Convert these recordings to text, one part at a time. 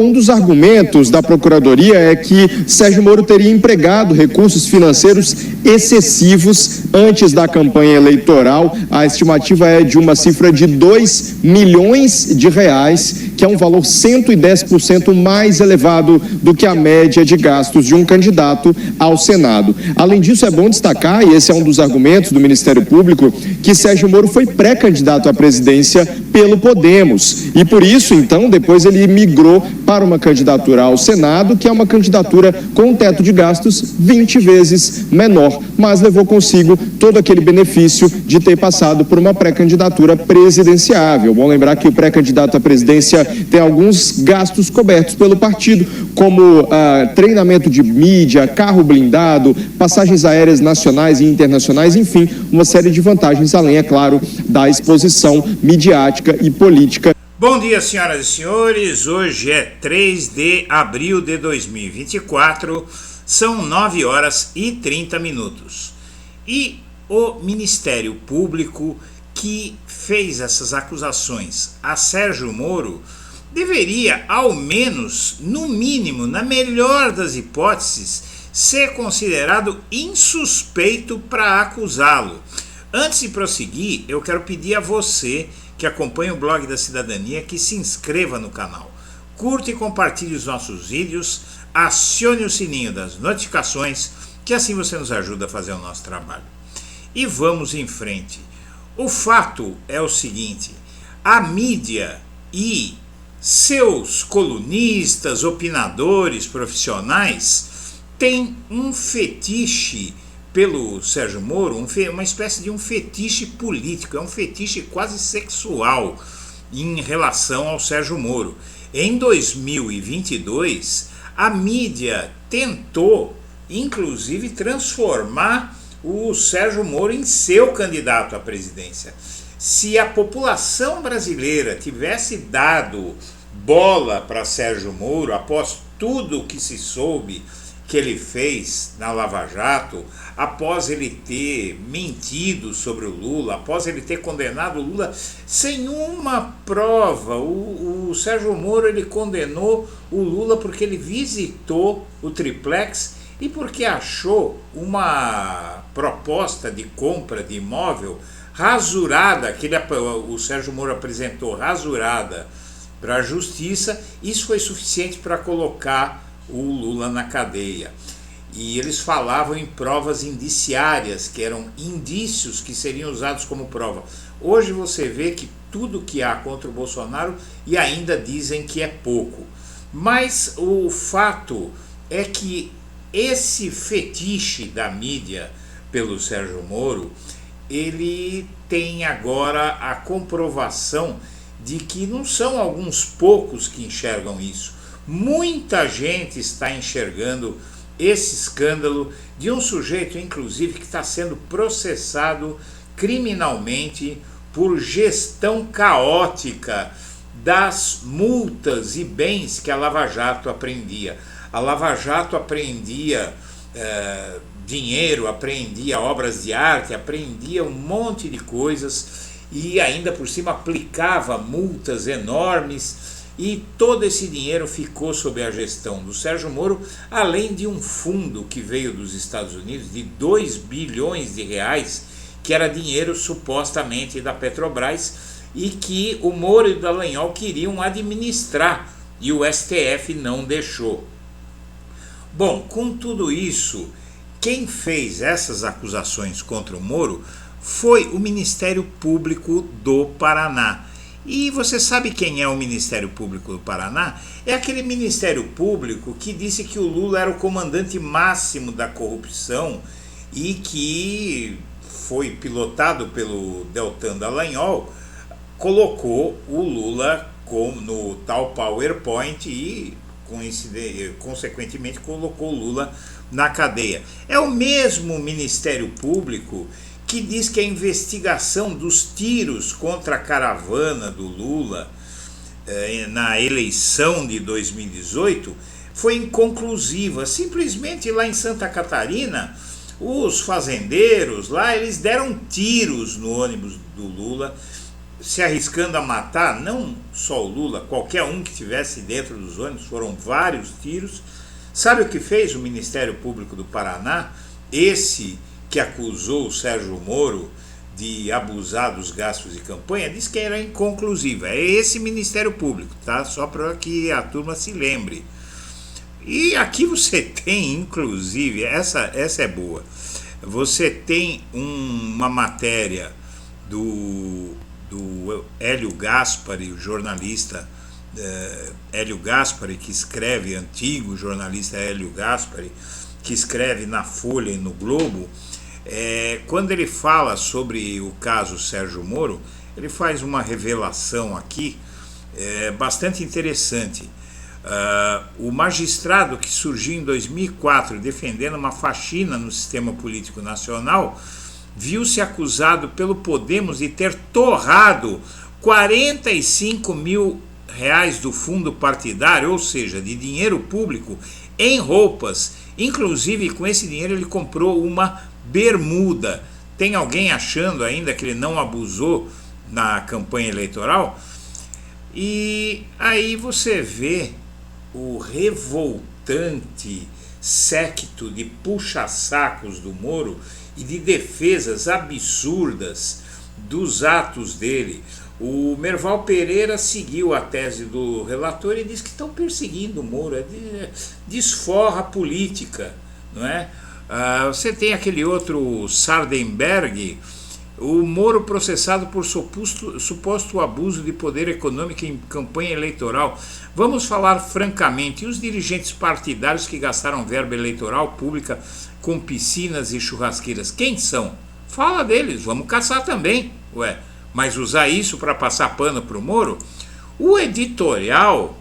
um dos argumentos da Procuradoria é que Sérgio Moro teria empregado recursos financeiros excessivos antes da campanha eleitoral. A estimativa é de uma cifra de R$2 milhões, que é um valor 110% mais elevado do que a média de gastos de um candidato ao Senado. Além disso, é bom destacar, e esse é um dos argumentos do Ministério Público, que Sérgio Moro foi pré-candidato à presidência pelo Podemos. E por isso, então, depois ele migrou para uma candidatura ao Senado, que é uma candidatura com um teto de gastos 20 vezes menor, mas levou consigo todo aquele benefício de ter passado por uma pré-candidatura presidenciável. Bom lembrar que o pré-candidato à presidência tem alguns gastos cobertos pelo partido, como treinamento de mídia, carro blindado, passagens aéreas nacionais e internacionais, enfim, uma série de vantagens, além, é claro, da exposição midiática e política. Bom dia, senhoras e senhores. Hoje é 3 de abril de 2024, são 9 horas e 30 minutos. E o Ministério Público que fez essas acusações a Sérgio Moro deveria, ao menos, no mínimo, na melhor das hipóteses, ser considerado insuspeito para acusá-lo. Antes de prosseguir, eu quero pedir a você que acompanha o Blog da Cidadania que se inscreva no canal, curta e compartilhe os nossos vídeos, acione o sininho das notificações, que assim você nos ajuda a fazer o nosso trabalho. E vamos em frente. O fato é o seguinte: a mídia e seus colunistas, opinadores, profissionais têm um fetiche pelo Sérgio Moro, uma espécie de um fetiche político, é um fetiche quase sexual em relação ao Sérgio Moro. Em 2022, a mídia tentou, inclusive, transformar o Sérgio Moro em seu candidato à presidência. Se a população brasileira tivesse dado bola para Sérgio Moro, após tudo o que se soube que ele fez na Lava Jato, após ele ter mentido sobre o Lula, após ele ter condenado o Lula sem uma prova. O Sérgio Moro, ele condenou o Lula porque ele visitou o triplex e porque achou uma proposta de compra de imóvel rasurada, que o Sérgio Moro apresentou rasurada para a justiça. Isso foi suficiente para colocar o Lula na cadeia. E eles falavam em provas indiciárias, que eram indícios que seriam usados como prova. Hoje você vê que tudo que há contra o Bolsonaro, e ainda dizem que é pouco. Mas o fato é que esse fetiche da mídia pelo Sérgio Moro, ele tem agora a comprovação de que não são alguns poucos que enxergam isso. Muita gente está enxergando esse escândalo de um sujeito, inclusive, que está sendo processado criminalmente por gestão caótica das multas e bens que a Lava Jato apreendia. A Lava Jato apreendia dinheiro, apreendia obras de arte, apreendia um monte de coisas e ainda por cima aplicava multas enormes. E todo esse dinheiro ficou sob a gestão do Sérgio Moro, além de um fundo que veio dos Estados Unidos de 2 bilhões de reais, que era dinheiro supostamente da Petrobras e que o Moro e o Dallagnol queriam administrar e o STF não deixou. Bom, com tudo isso, quem fez essas acusações contra o Moro foi o Ministério Público do Paraná. E você sabe quem é o Ministério Público do Paraná? É aquele Ministério Público que disse que o Lula era o comandante máximo da corrupção e que foi pilotado pelo Deltan Dallagnol, colocou o Lula no tal PowerPoint e, consequentemente, colocou o Lula na cadeia. É o mesmo Ministério Público que diz que a investigação dos tiros contra a caravana do Lula na eleição de 2018 foi inconclusiva. Simplesmente lá em Santa Catarina, os fazendeiros lá, eles deram tiros no ônibus do Lula se arriscando a matar não só o Lula, qualquer um que estivesse dentro dos ônibus. Foram vários tiros. Sabe o que fez o Ministério Público do Paraná? Esse que acusou o Sérgio Moro de abusar dos gastos de campanha, disse que era inconclusiva. É esse Ministério Público, tá? Só para que a turma se lembre. E aqui você tem, inclusive, essa é boa, você tem uma matéria do Hélio Gaspari, o jornalista Hélio Gaspari, que escreve, antigo jornalista Hélio Gaspari, que escreve na Folha e no Globo. Quando ele fala sobre o caso Sérgio Moro, ele faz uma revelação aqui bastante interessante. O magistrado que surgiu em 2004 defendendo uma faxina no sistema político nacional viu-se acusado pelo Podemos de ter torrado 45 mil reais do fundo partidário, ou seja, de dinheiro público, em roupas. Inclusive, com esse dinheiro ele comprou uma bermuda. Tem alguém achando ainda que ele não abusou na campanha eleitoral? E aí você vê o revoltante séquito de puxa-sacos do Moro e de defesas absurdas dos atos dele. O Merval Pereira seguiu a tese do relator e disse que estão perseguindo o Moro, desforra política, não é? Você tem aquele outro Sardenberg, o Moro processado por suposto abuso de poder econômico em campanha eleitoral. Vamos falar francamente, e os dirigentes partidários que gastaram verba eleitoral pública com piscinas e churrasqueiras, quem são? Fala deles, vamos caçar também, mas usar isso para passar pano para o Moro? O editorial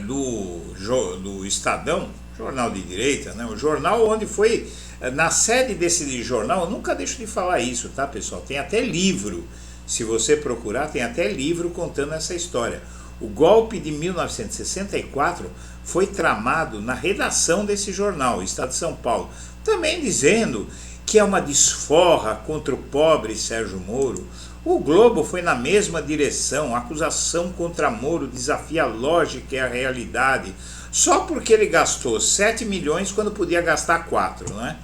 do Estadão, jornal de direita, né? O jornal onde foi, na sede desse jornal, eu nunca deixo de falar isso, tá, pessoal? Tem até livro, se você procurar, tem até livro contando essa história. O golpe de 1964 foi tramado na redação desse jornal, Estado de São Paulo, também dizendo que é uma desforra contra o pobre Sérgio Moro. O Globo foi na mesma direção, a acusação contra Moro desafia a lógica e a realidade, só porque ele gastou 7 milhões quando podia gastar 4, não é?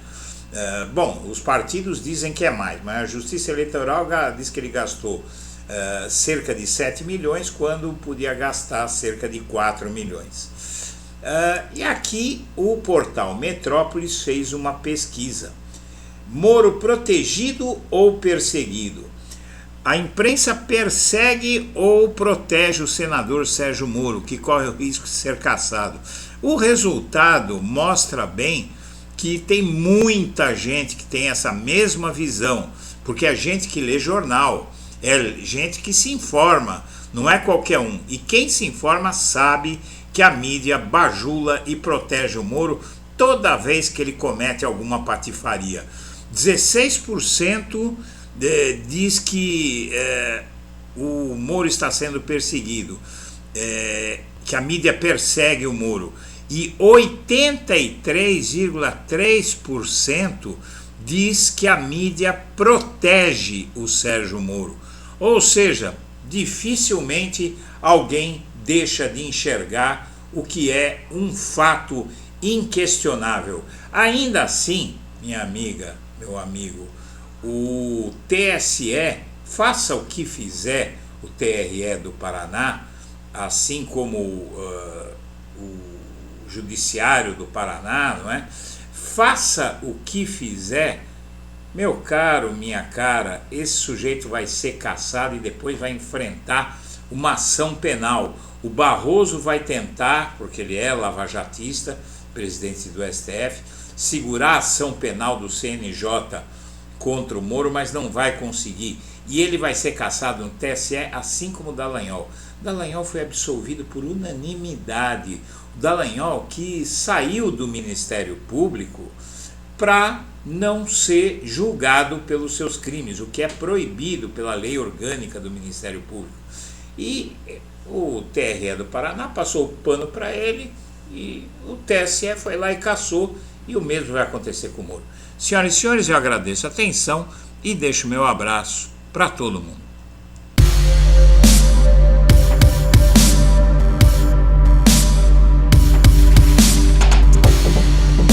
Bom, os partidos dizem que é mais, mas a Justiça Eleitoral diz que ele gastou cerca de 7 milhões quando podia gastar cerca de 4 milhões. E aqui o portal Metrópolis fez uma pesquisa. Moro protegido ou perseguido? A imprensa persegue ou protege o senador Sérgio Moro, que corre o risco de ser caçado? O resultado mostra bem que tem muita gente que tem essa mesma visão, porque é gente que lê jornal, é gente que se informa, não é qualquer um. E quem se informa sabe que a mídia bajula e protege o Moro toda vez que ele comete alguma patifaria. 16% diz que o Moro está sendo perseguido, que a mídia persegue o Moro, e 83,3% diz que a mídia protege o Sérgio Moro. Ou seja, dificilmente alguém deixa de enxergar o que é um fato inquestionável. Ainda assim, minha amiga, meu amigo, o TSE, faça o que fizer o TRE do Paraná, assim como o Judiciário do Paraná, não é? Faça o que fizer, meu caro, minha cara, esse sujeito vai ser caçado e depois vai enfrentar uma ação penal. O Barroso vai tentar, porque ele é lavajatista, presidente do STF, segurar a ação penal do CNJ contra o Moro, mas não vai conseguir. E ele vai ser caçado no TSE, assim como o Dallagnol. Dallagnol foi absolvido por unanimidade. O Dallagnol, que saiu do Ministério Público para não ser julgado pelos seus crimes, o que é proibido pela lei orgânica do Ministério Público. E o TRE do Paraná passou o pano para ele e o TSE foi lá e caçou, e o mesmo vai acontecer com o Moro. Senhoras e senhores, eu agradeço a atenção e deixo meu abraço para todo mundo.